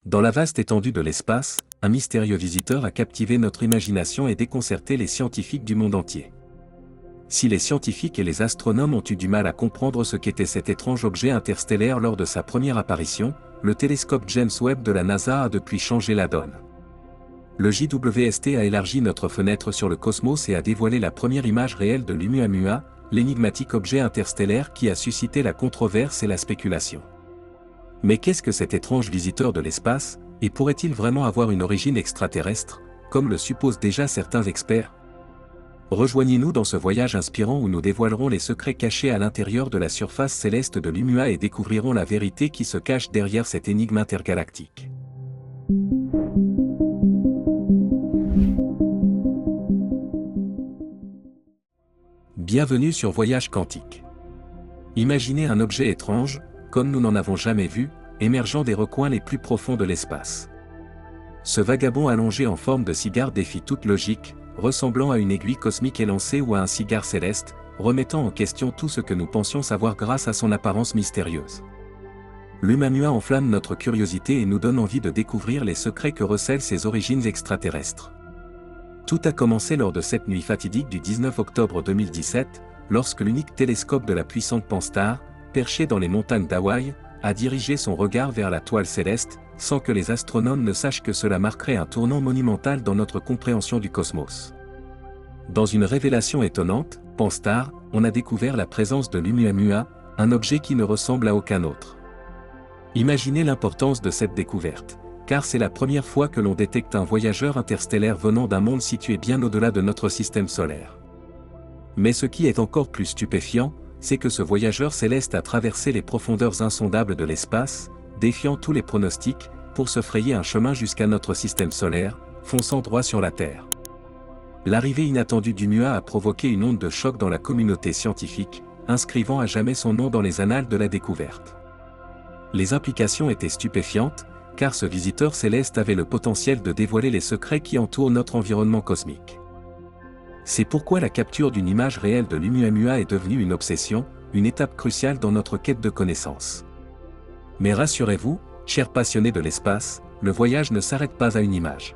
Dans la vaste étendue de l'espace, un mystérieux visiteur a captivé notre imagination et déconcerté les scientifiques du monde entier. Si les scientifiques et les astronomes ont eu du mal à comprendre ce qu'était cet étrange objet interstellaire lors de sa première apparition, le télescope James Webb de la NASA a depuis changé la donne. Le JWST a élargi notre fenêtre sur le cosmos et a dévoilé la première image réelle de l'Oumuamua, l'énigmatique objet interstellaire qui a suscité la controverse et la spéculation. Mais qu'est-ce que cet étrange visiteur de l'espace, et pourrait-il vraiment avoir une origine extraterrestre, comme le supposent déjà certains experts? Rejoignez-nous dans ce voyage inspirant où nous dévoilerons les secrets cachés à l'intérieur de la surface céleste de l'Oumuamua et découvrirons la vérité qui se cache derrière cette énigme intergalactique. Bienvenue sur Voyage Quantique. Imaginez un objet étrange, comme nous n'en avons jamais vu, émergeant des recoins les plus profonds de l'espace. Ce vagabond allongé en forme de cigare défie toute logique, ressemblant à une aiguille cosmique élancée ou à un cigare céleste, remettant en question tout ce que nous pensions savoir grâce à son apparence mystérieuse. L'Oumuamua enflamme notre curiosité et nous donne envie de découvrir les secrets que recèlent ses origines extraterrestres. Tout a commencé lors de cette nuit fatidique du 19 octobre 2017, lorsque l'unique télescope de la puissante Pan-STARRS, perché dans les montagnes d'Hawaï, a dirigé son regard vers la toile céleste, sans que les astronomes ne sachent que cela marquerait un tournant monumental dans notre compréhension du cosmos. Dans une révélation étonnante, Pan-STARRS, on a découvert la présence de l'Oumuamua, un objet qui ne ressemble à aucun autre. Imaginez l'importance de cette découverte, car c'est la première fois que l'on détecte un voyageur interstellaire venant d'un monde situé bien au-delà de notre système solaire. Mais ce qui est encore plus stupéfiant, c'est que ce voyageur céleste a traversé les profondeurs insondables de l'espace, défiant tous les pronostics, pour se frayer un chemin jusqu'à notre système solaire, fonçant droit sur la Terre. L'arrivée inattendue d'Oumuamua a provoqué une onde de choc dans la communauté scientifique, inscrivant à jamais son nom dans les annales de la découverte. Les implications étaient stupéfiantes, car ce visiteur céleste avait le potentiel de dévoiler les secrets qui entourent notre environnement cosmique. C'est pourquoi la capture d'une image réelle de l'Oumuamua est devenue une obsession, une étape cruciale dans notre quête de connaissances. Mais rassurez-vous, chers passionnés de l'espace, le voyage ne s'arrête pas à une image.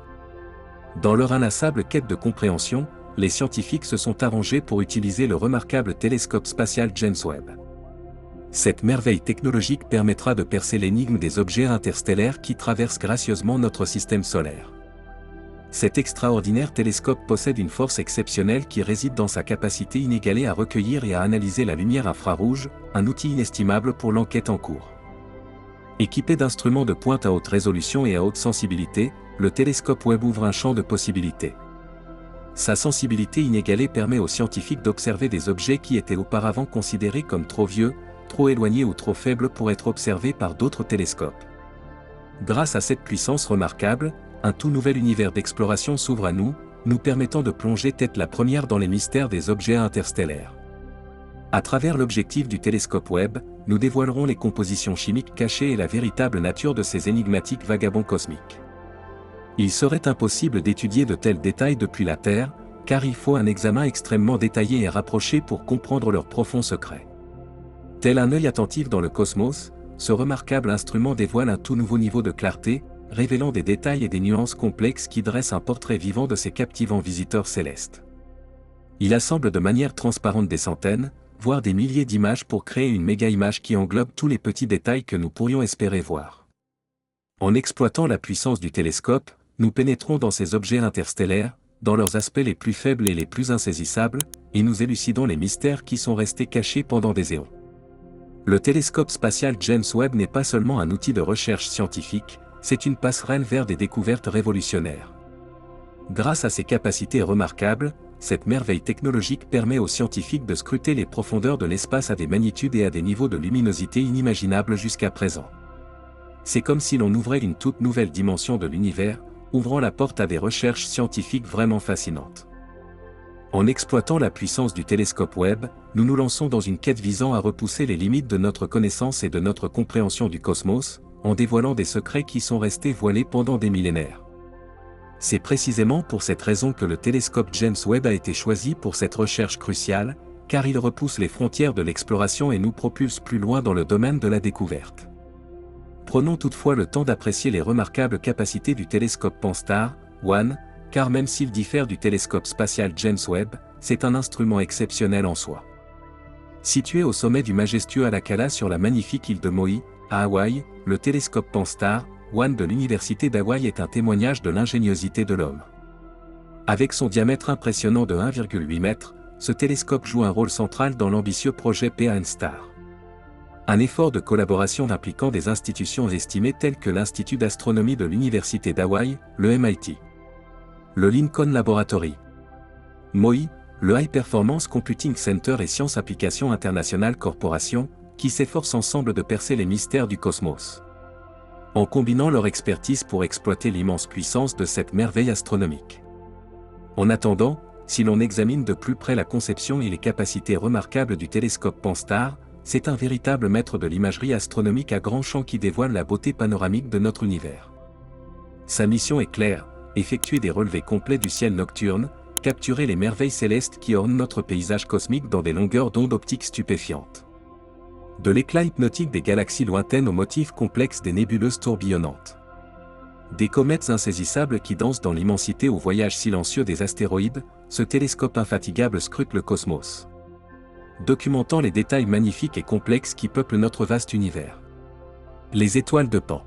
Dans leur inlassable quête de compréhension, les scientifiques se sont arrangés pour utiliser le remarquable télescope spatial James Webb. Cette merveille technologique permettra de percer l'énigme des objets interstellaires qui traversent gracieusement notre système solaire. Cet extraordinaire télescope possède une force exceptionnelle qui réside dans sa capacité inégalée à recueillir et à analyser la lumière infrarouge, un outil inestimable pour l'enquête en cours. Équipé d'instruments de pointe à haute résolution et à haute sensibilité, le télescope Webb ouvre un champ de possibilités. Sa sensibilité inégalée permet aux scientifiques d'observer des objets qui étaient auparavant considérés comme trop vieux, trop éloignés ou trop faibles pour être observés par d'autres télescopes. Grâce à cette puissance remarquable, un tout nouvel univers d'exploration s'ouvre à nous, nous permettant de plonger tête la première dans les mystères des objets interstellaires. À travers l'objectif du télescope Webb, nous dévoilerons les compositions chimiques cachées et la véritable nature de ces énigmatiques vagabonds cosmiques. Il serait impossible d'étudier de tels détails depuis la Terre, car il faut un examen extrêmement détaillé et rapproché pour comprendre leurs profonds secrets. Tel un œil attentif dans le cosmos, ce remarquable instrument dévoile un tout nouveau niveau de clarté, révélant des détails et des nuances complexes qui dressent un portrait vivant de ces captivants visiteurs célestes. Il assemble de manière transparente des centaines, voire des milliers d'images pour créer une méga-image qui englobe tous les petits détails que nous pourrions espérer voir. En exploitant la puissance du télescope, nous pénétrons dans ces objets interstellaires, dans leurs aspects les plus faibles et les plus insaisissables, et nous élucidons les mystères qui sont restés cachés pendant des éons. Le télescope spatial James Webb n'est pas seulement un outil de recherche scientifique, c'est une passerelle vers des découvertes révolutionnaires. Grâce à ses capacités remarquables, cette merveille technologique permet aux scientifiques de scruter les profondeurs de l'espace à des magnitudes et à des niveaux de luminosité inimaginables jusqu'à présent. C'est comme si l'on ouvrait une toute nouvelle dimension de l'univers, ouvrant la porte à des recherches scientifiques vraiment fascinantes. En exploitant la puissance du télescope Webb, nous nous lançons dans une quête visant à repousser les limites de notre connaissance et de notre compréhension du cosmos, en dévoilant des secrets qui sont restés voilés pendant des millénaires. C'est précisément pour cette raison que le télescope James Webb a été choisi pour cette recherche cruciale, car il repousse les frontières de l'exploration et nous propulse plus loin dans le domaine de la découverte. Prenons toutefois le temps d'apprécier les remarquables capacités du télescope Pan-STARRS 1, car même s'il diffère du télescope spatial James Webb, c'est un instrument exceptionnel en soi. Situé au sommet du majestueux Alakala sur la magnifique île de Maui, à Hawaï, le télescope Pan-STARRS 1 de l'Université d'Hawaï est un témoignage de l'ingéniosité de l'homme. Avec son diamètre impressionnant de 1,8 m, ce télescope joue un rôle central dans l'ambitieux projet Pan-STARRS. Un effort de collaboration impliquant des institutions estimées telles que l'Institut d'astronomie de l'Université d'Hawaï, le MIT, le Lincoln Laboratory, MOI, le High Performance Computing Center et Science Applications International Corporation, qui s'efforcent ensemble de percer les mystères du cosmos, en combinant leur expertise pour exploiter l'immense puissance de cette merveille astronomique. En attendant, si l'on examine de plus près la conception et les capacités remarquables du télescope Pan-STARRS, c'est un véritable maître de l'imagerie astronomique à grand champ qui dévoile la beauté panoramique de notre univers. Sa mission est claire, effectuer des relevés complets du ciel nocturne, capturer les merveilles célestes qui ornent notre paysage cosmique dans des longueurs d'onde optiques stupéfiantes. De l'éclat hypnotique des galaxies lointaines aux motifs complexes des nébuleuses tourbillonnantes. Des comètes insaisissables qui dansent dans l'immensité au voyage silencieux des astéroïdes, ce télescope infatigable scrute le cosmos, documentant les détails magnifiques et complexes qui peuplent notre vaste univers. Les étoiles de Pan.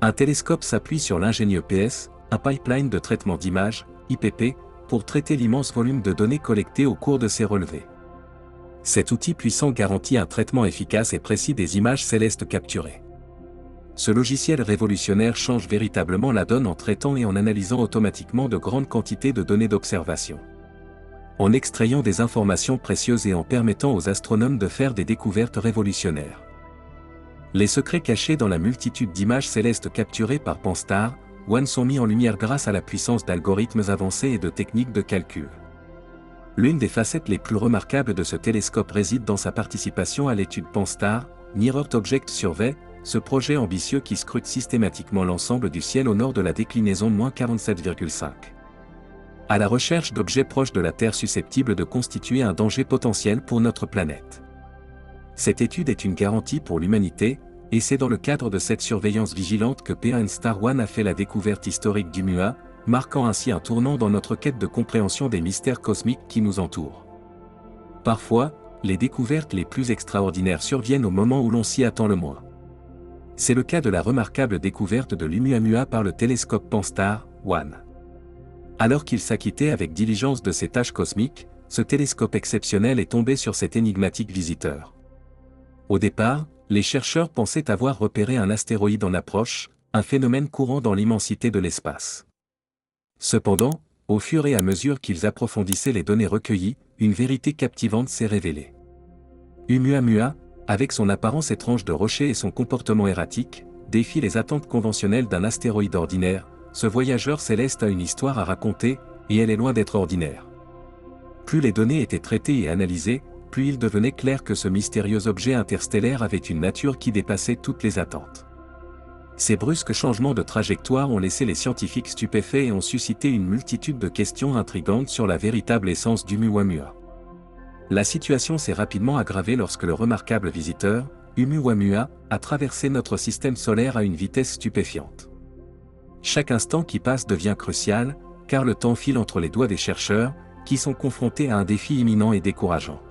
Un télescope s'appuie sur l'ingénieux PS, un pipeline de traitement d'images, IPP, pour traiter l'immense volume de données collectées au cours de ses relevés. Cet outil puissant garantit un traitement efficace et précis des images célestes capturées. Ce logiciel révolutionnaire change véritablement la donne en traitant et en analysant automatiquement de grandes quantités de données d'observation, en extrayant des informations précieuses et en permettant aux astronomes de faire des découvertes révolutionnaires. Les secrets cachés dans la multitude d'images célestes capturées par Pan-STARRS 1 sont mis en lumière grâce à la puissance d'algorithmes avancés et de techniques de calcul. L'une des facettes les plus remarquables de ce télescope réside dans sa participation à l'étude Pan-STARRS Mirrored Object Survey, ce projet ambitieux qui scrute systématiquement l'ensemble du ciel au nord de la déclinaison -47,5. À la recherche d'objets proches de la Terre susceptibles de constituer un danger potentiel pour notre planète. Cette étude est une garantie pour l'humanité, et c'est dans le cadre de cette surveillance vigilante que Pan-STARRS 1 a fait la découverte historique d'Oumuamua, marquant ainsi un tournant dans notre quête de compréhension des mystères cosmiques qui nous entourent. Parfois, les découvertes les plus extraordinaires surviennent au moment où l'on s'y attend le moins. C'est le cas de la remarquable découverte de l'Oumuamua par le télescope Pan-STARRS 1. Alors qu'il s'acquittait avec diligence de ses tâches cosmiques, ce télescope exceptionnel est tombé sur cet énigmatique visiteur. Au départ, les chercheurs pensaient avoir repéré un astéroïde en approche, un phénomène courant dans l'immensité de l'espace. Cependant, au fur et à mesure qu'ils approfondissaient les données recueillies, une vérité captivante s'est révélée. Oumuamua, avec son apparence étrange de rocher et son comportement erratique, défie les attentes conventionnelles d'un astéroïde ordinaire. Ce voyageur céleste a une histoire à raconter, et elle est loin d'être ordinaire. Plus les données étaient traitées et analysées, plus il devenait clair que ce mystérieux objet interstellaire avait une nature qui dépassait toutes les attentes. Ces brusques changements de trajectoire ont laissé les scientifiques stupéfaits et ont suscité une multitude de questions intrigantes sur la véritable essence d'Oumuamua. La situation s'est rapidement aggravée lorsque le remarquable visiteur, Oumuamua, a traversé notre système solaire à une vitesse stupéfiante. Chaque instant qui passe devient crucial, car le temps file entre les doigts des chercheurs, qui sont confrontés à un défi imminent et décourageant.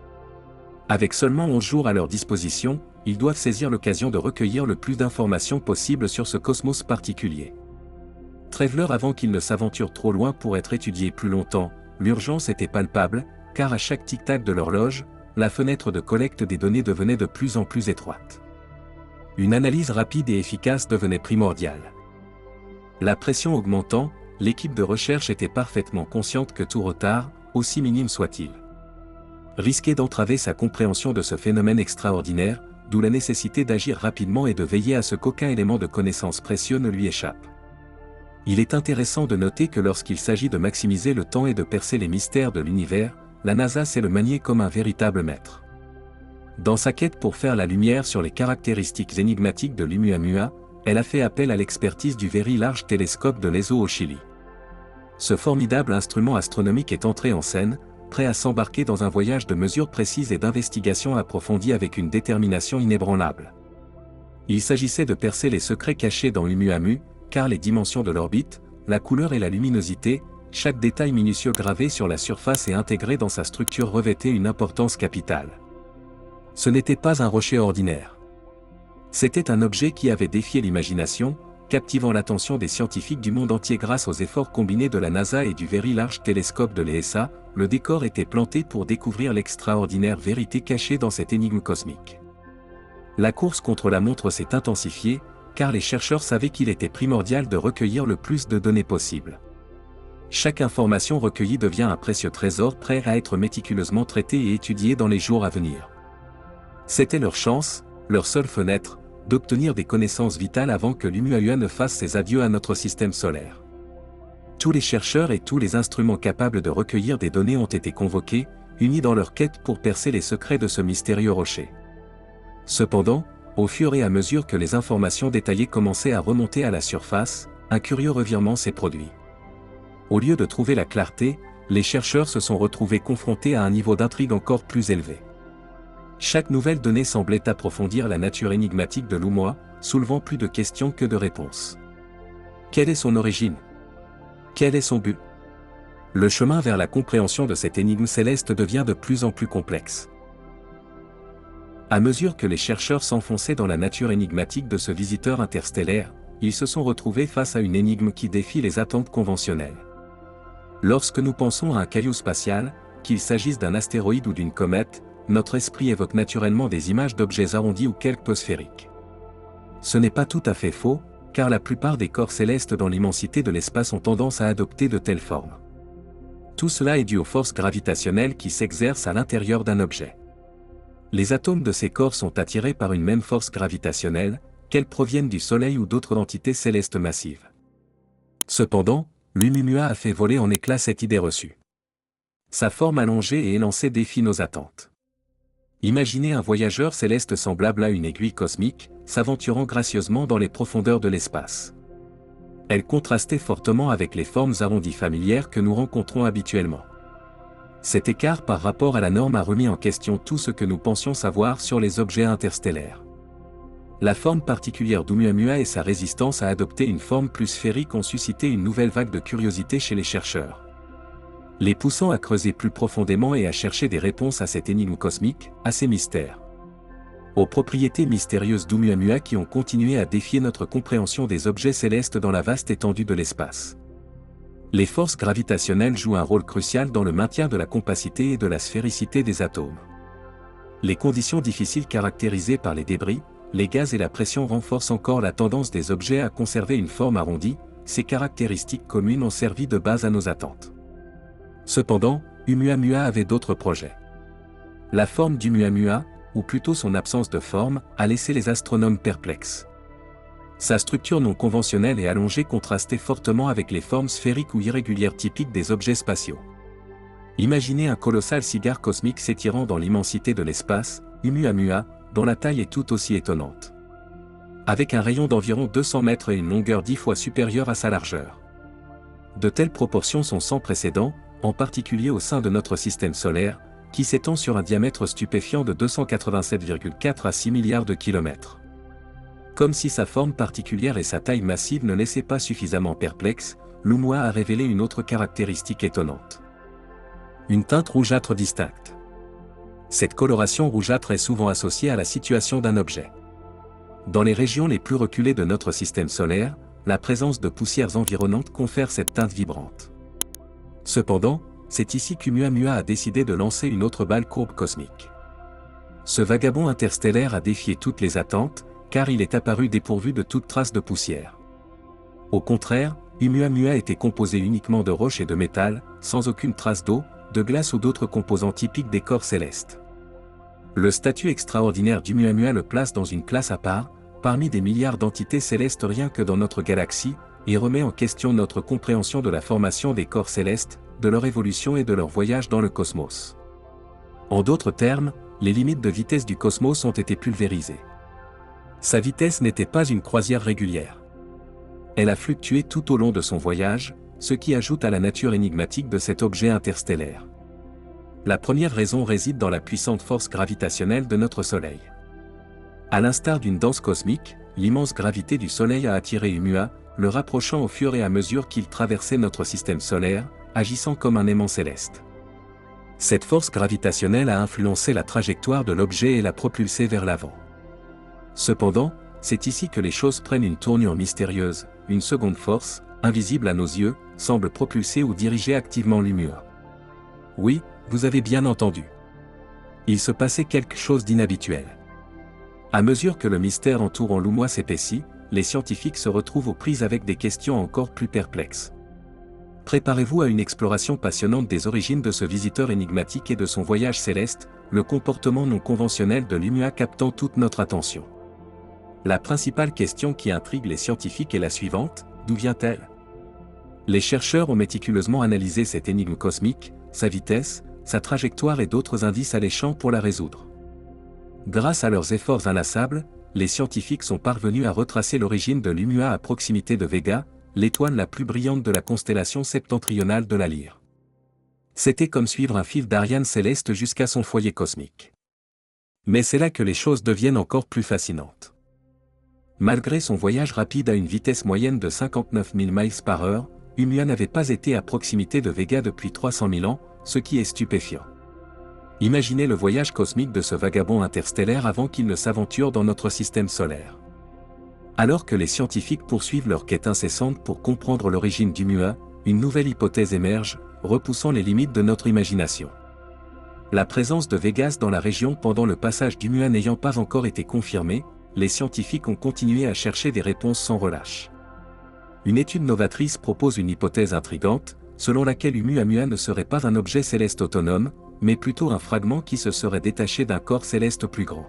Avec seulement 11 jours à leur disposition, ils doivent saisir l'occasion de recueillir le plus d'informations possible sur ce cosmos particulier. Trêve-leur avant qu'ils ne s'aventurent trop loin pour être étudiés plus longtemps, l'urgence était palpable, car à chaque tic-tac de l'horloge, la fenêtre de collecte des données devenait de plus en plus étroite. Une analyse rapide et efficace devenait primordiale. La pression augmentant, l'équipe de recherche était parfaitement consciente que tout retard, aussi minime soit-il, risquait d'entraver sa compréhension de ce phénomène extraordinaire, d'où la nécessité d'agir rapidement et de veiller à ce qu'aucun élément de connaissance précieux ne lui échappe. Il est intéressant de noter que lorsqu'il s'agit de maximiser le temps et de percer les mystères de l'univers, la NASA sait le manier comme un véritable maître. Dans sa quête pour faire la lumière sur les caractéristiques énigmatiques de l'Oumuamua, elle a fait appel à l'expertise du Very Large Telescope de l'ESO au Chili. Ce formidable instrument astronomique est entré en scène, prêt à s'embarquer dans un voyage de mesures précises et d'investigation approfondie avec une détermination inébranlable. Il s'agissait de percer les secrets cachés dans Oumuamua, car les dimensions de l'orbite, la couleur et la luminosité, chaque détail minutieux gravé sur la surface et intégré dans sa structure revêtait une importance capitale. Ce n'était pas un rocher ordinaire. C'était un objet qui avait défié l'imagination, captivant l'attention des scientifiques du monde entier grâce aux efforts combinés de la NASA et du Very Large Telescope de l'ESA. Le décor était planté pour découvrir l'extraordinaire vérité cachée dans cette énigme cosmique. La course contre la montre s'est intensifiée, car les chercheurs savaient qu'il était primordial de recueillir le plus de données possible. Chaque information recueillie devient un précieux trésor prêt à être méticuleusement traité et étudié dans les jours à venir. C'était leur chance, leur seule fenêtre, d'obtenir des connaissances vitales avant que l'Oumuamua ne fasse ses adieux à notre système solaire. Tous les chercheurs et tous les instruments capables de recueillir des données ont été convoqués, unis dans leur quête pour percer les secrets de ce mystérieux rocher. Cependant, au fur et à mesure que les informations détaillées commençaient à remonter à la surface, un curieux revirement s'est produit. Au lieu de trouver la clarté, les chercheurs se sont retrouvés confrontés à un niveau d'intrigue encore plus élevé. Chaque nouvelle donnée semblait approfondir la nature énigmatique de l'Oumuamua, soulevant plus de questions que de réponses. Quelle est son origine? Quel est son but? Le chemin vers la compréhension de cette énigme céleste devient de plus en plus complexe. À mesure que les chercheurs s'enfonçaient dans la nature énigmatique de ce visiteur interstellaire, ils se sont retrouvés face à une énigme qui défie les attentes conventionnelles. Lorsque nous pensons à un caillou spatial, qu'il s'agisse d'un astéroïde ou d'une comète, notre esprit évoque naturellement des images d'objets arrondis ou quelque peu sphériques. Ce n'est pas tout à fait faux, car la plupart des corps célestes dans l'immensité de l'espace ont tendance à adopter de telles formes. Tout cela est dû aux forces gravitationnelles qui s'exercent à l'intérieur d'un objet. Les atomes de ces corps sont attirés par une même force gravitationnelle, qu'elles proviennent du Soleil ou d'autres entités célestes massives. Cependant, l'Oumuamua a fait voler en éclats cette idée reçue. Sa forme allongée et élancée défie nos attentes. Imaginez un voyageur céleste semblable à une aiguille cosmique, s'aventurant gracieusement dans les profondeurs de l'espace. Elle contrastait fortement avec les formes arrondies familières que nous rencontrons habituellement. Cet écart par rapport à la norme a remis en question tout ce que nous pensions savoir sur les objets interstellaires. La forme particulière d'Oumuamua et sa résistance à adopter une forme plus sphérique ont suscité une nouvelle vague de curiosité chez les chercheurs. Les poussant à creuser plus profondément et à chercher des réponses à cette énigme cosmique, à ces mystères. Aux propriétés mystérieuses d'Oumuamua qui ont continué à défier notre compréhension des objets célestes dans la vaste étendue de l'espace. Les forces gravitationnelles jouent un rôle crucial dans le maintien de la compacité et de la sphéricité des atomes. Les conditions difficiles caractérisées par les débris, les gaz et la pression renforcent encore la tendance des objets à conserver une forme arrondie. Ces caractéristiques communes ont servi de base à nos attentes. Cependant, Oumuamua avait d'autres projets. La forme d'Oumuamua, ou plutôt son absence de forme, a laissé les astronomes perplexes. Sa structure non conventionnelle et allongée contrastait fortement avec les formes sphériques ou irrégulières typiques des objets spatiaux. Imaginez un colossal cigare cosmique s'étirant dans l'immensité de l'espace, Oumuamua, dont la taille est tout aussi étonnante. Avec un rayon d'environ 200 mètres et une longueur 10 fois supérieure à sa largeur. De telles proportions sont sans précédent, en particulier au sein de notre système solaire, qui s'étend sur un diamètre stupéfiant de 287,4 à 6 milliards de kilomètres. Comme si sa forme particulière et sa taille massive ne laissaient pas suffisamment perplexe, l'Oumuamua a révélé une autre caractéristique étonnante. Une teinte rougeâtre distincte. Cette coloration rougeâtre est souvent associée à la situation d'un objet. Dans les régions les plus reculées de notre système solaire, la présence de poussières environnantes confère cette teinte vibrante. Cependant, c'est ici qu'Oumuamua a décidé de lancer une autre balle courbe cosmique. Ce vagabond interstellaire a défié toutes les attentes, car il est apparu dépourvu de toute trace de poussière. Au contraire, Oumuamua était composé uniquement de roches et de métal, sans aucune trace d'eau, de glace ou d'autres composants typiques des corps célestes. Le statut extraordinaire d'Oumuamua le place dans une classe à part, parmi des milliards d'entités célestes rien que dans notre galaxie, et remet en question notre compréhension de la formation des corps célestes, de leur évolution et de leur voyage dans le cosmos. En d'autres termes, les limites de vitesse du cosmos ont été pulvérisées. Sa vitesse n'était pas une croisière régulière. Elle a fluctué tout au long de son voyage, ce qui ajoute à la nature énigmatique de cet objet interstellaire. La première raison réside dans la puissante force gravitationnelle de notre Soleil. À l'instar d'une danse cosmique, l'immense gravité du Soleil a attiré Oumuamua, le rapprochant au fur et à mesure qu'il traversait notre système solaire, agissant comme un aimant céleste. Cette force gravitationnelle a influencé la trajectoire de l'objet et l'a propulsé vers l'avant. Cependant, c'est ici que les choses prennent une tournure mystérieuse, une seconde force, invisible à nos yeux, semble propulser ou diriger activement Oumuamua. Oui, vous avez bien entendu. Il se passait quelque chose d'inhabituel. À mesure que le mystère entourant Oumuamua s'épaissit, les scientifiques se retrouvent aux prises avec des questions encore plus perplexes. Préparez-vous à une exploration passionnante des origines de ce visiteur énigmatique et de son voyage céleste, le comportement non conventionnel de Oumuamua captant toute notre attention. La principale question qui intrigue les scientifiques est la suivante: d'où vient-elle? Les chercheurs ont méticuleusement analysé cette énigme cosmique, sa vitesse, sa trajectoire et d'autres indices alléchants pour la résoudre. Grâce à leurs efforts inlassables, les scientifiques sont parvenus à retracer l'origine de Oumuamua à proximité de Vega, l'étoile la plus brillante de la constellation septentrionale de la Lyre. C'était comme suivre un fil d'Ariane céleste jusqu'à son foyer cosmique. Mais c'est là que les choses deviennent encore plus fascinantes. Malgré son voyage rapide à une vitesse moyenne de 59 000 miles par heure, Oumuamua n'avait pas été à proximité de Vega depuis 300 000 ans, ce qui est stupéfiant. Imaginez le voyage cosmique de ce vagabond interstellaire avant qu'il ne s'aventure dans notre système solaire. Alors que les scientifiques poursuivent leur quête incessante pour comprendre l'origine d'Oumuamua, une nouvelle hypothèse émerge, repoussant les limites de notre imagination. La présence de Végas dans la région pendant le passage d'Oumuamua n'ayant pas encore été confirmée, les scientifiques ont continué à chercher des réponses sans relâche. Une étude novatrice propose une hypothèse intrigante, selon laquelle Oumuamua ne serait pas un objet céleste autonome, mais plutôt un fragment qui se serait détaché d'un corps céleste plus grand.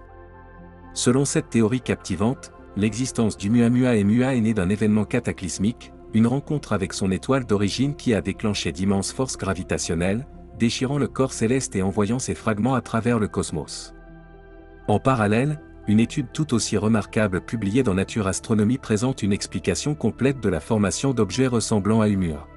Selon cette théorie captivante, l'existence d'Oumuamua et Oumuamua est née d'un événement cataclysmique, une rencontre avec son étoile d'origine qui a déclenché d'immenses forces gravitationnelles, déchirant le corps céleste et envoyant ses fragments à travers le cosmos. En parallèle, une étude tout aussi remarquable publiée dans Nature Astronomy présente une explication complète de la formation d'objets ressemblant à Oumuamua.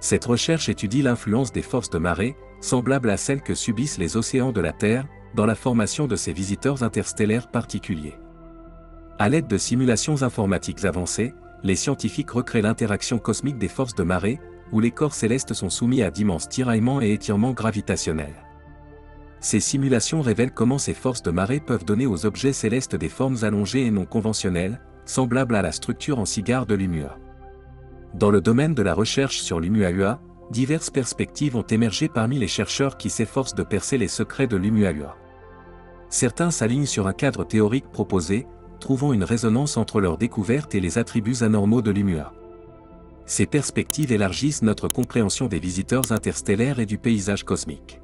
Cette recherche étudie l'influence des forces de marée, semblables à celles que subissent les océans de la Terre, dans la formation de ces visiteurs interstellaires particuliers. À l'aide de simulations informatiques avancées, les scientifiques recréent l'interaction cosmique des forces de marée, où les corps célestes sont soumis à d'immenses tiraillements et étirements gravitationnels. Ces simulations révèlent comment ces forces de marée peuvent donner aux objets célestes des formes allongées et non conventionnelles, semblables à la structure en cigare de Oumuamua. Dans le domaine de la recherche sur Oumuamua, diverses perspectives ont émergé parmi les chercheurs qui s'efforcent de percer les secrets de Oumuamua. Certains s'alignent sur un cadre théorique proposé, trouvant une résonance entre leur découverte et les attributs anormaux de Oumuamua. Ces perspectives élargissent notre compréhension des visiteurs interstellaires et du paysage cosmique.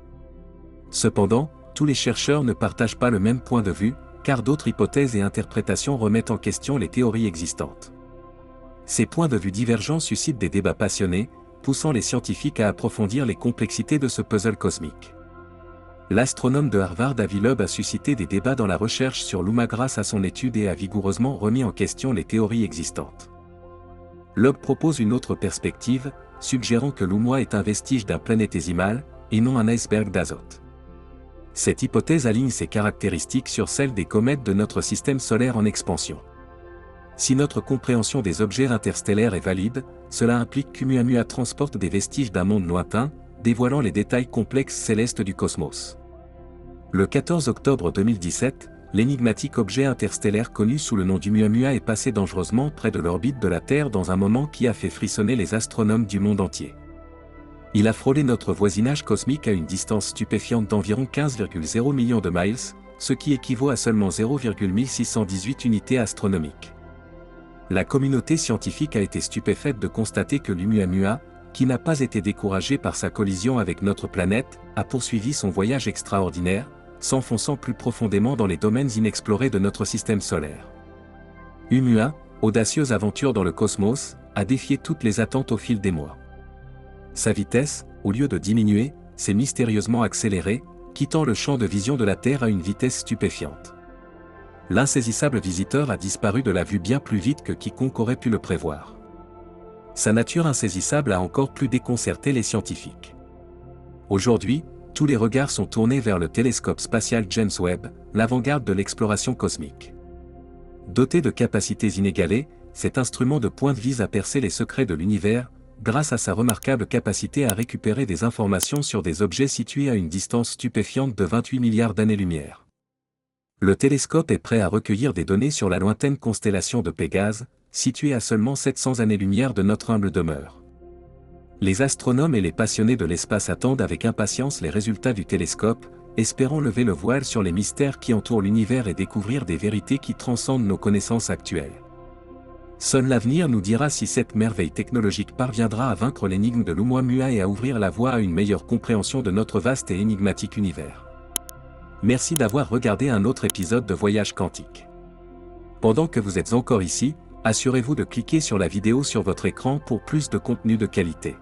Cependant, tous les chercheurs ne partagent pas le même point de vue, car d'autres hypothèses et interprétations remettent en question les théories existantes. Ces points de vue divergents suscitent des débats passionnés, poussant les scientifiques à approfondir les complexités de ce puzzle cosmique. L'astronome de Harvard Avi Loeb a suscité des débats dans la recherche sur Oumuamua grâce à son étude et a vigoureusement remis en question les théories existantes. Loeb propose une autre perspective, suggérant que Oumuamua est un vestige d'un planétésimal, et non un iceberg d'azote. Cette hypothèse aligne ses caractéristiques sur celles des comètes de notre système solaire en expansion. Si notre compréhension des objets interstellaires est valide, cela implique qu'Oumuamua transporte des vestiges d'un monde lointain, dévoilant les détails complexes célestes du cosmos. Le 14 octobre 2017, l'énigmatique objet interstellaire connu sous le nom d'Oumuamua est passé dangereusement près de l'orbite de la Terre dans un moment qui a fait frissonner les astronomes du monde entier. Il a frôlé notre voisinage cosmique à une distance stupéfiante d'environ 15,0 millions de miles, ce qui équivaut à seulement 0,1618 unités astronomiques. La communauté scientifique a été stupéfaite de constater que Oumuamua, qui n'a pas été découragé par sa collision avec notre planète, a poursuivi son voyage extraordinaire, s'enfonçant plus profondément dans les domaines inexplorés de notre système solaire. Oumuamua, audacieuse aventure dans le cosmos, a défié toutes les attentes au fil des mois. Sa vitesse, au lieu de diminuer, s'est mystérieusement accélérée, quittant le champ de vision de la Terre à une vitesse stupéfiante. L'insaisissable visiteur a disparu de la vue bien plus vite que quiconque aurait pu le prévoir. Sa nature insaisissable a encore plus déconcerté les scientifiques. Aujourd'hui, tous les regards sont tournés vers le télescope spatial James Webb, l'avant-garde de l'exploration cosmique. Doté de capacités inégalées, cet instrument de pointe vise à percer les secrets de l'univers, grâce à sa remarquable capacité à récupérer des informations sur des objets situés à une distance stupéfiante de 28 milliards d'années-lumière. Le télescope est prêt à recueillir des données sur la lointaine constellation de Pégase, située à seulement 700 années-lumière de notre humble demeure. Les astronomes et les passionnés de l'espace attendent avec impatience les résultats du télescope, espérant lever le voile sur les mystères qui entourent l'univers et découvrir des vérités qui transcendent nos connaissances actuelles. Seul l'avenir nous dira si cette merveille technologique parviendra à vaincre l'énigme de l'Oumuamua et à ouvrir la voie à une meilleure compréhension de notre vaste et énigmatique univers. Merci d'avoir regardé un autre épisode de Voyage Quantique. Pendant que vous êtes encore ici, assurez-vous de cliquer sur la vidéo sur votre écran pour plus de contenu de qualité.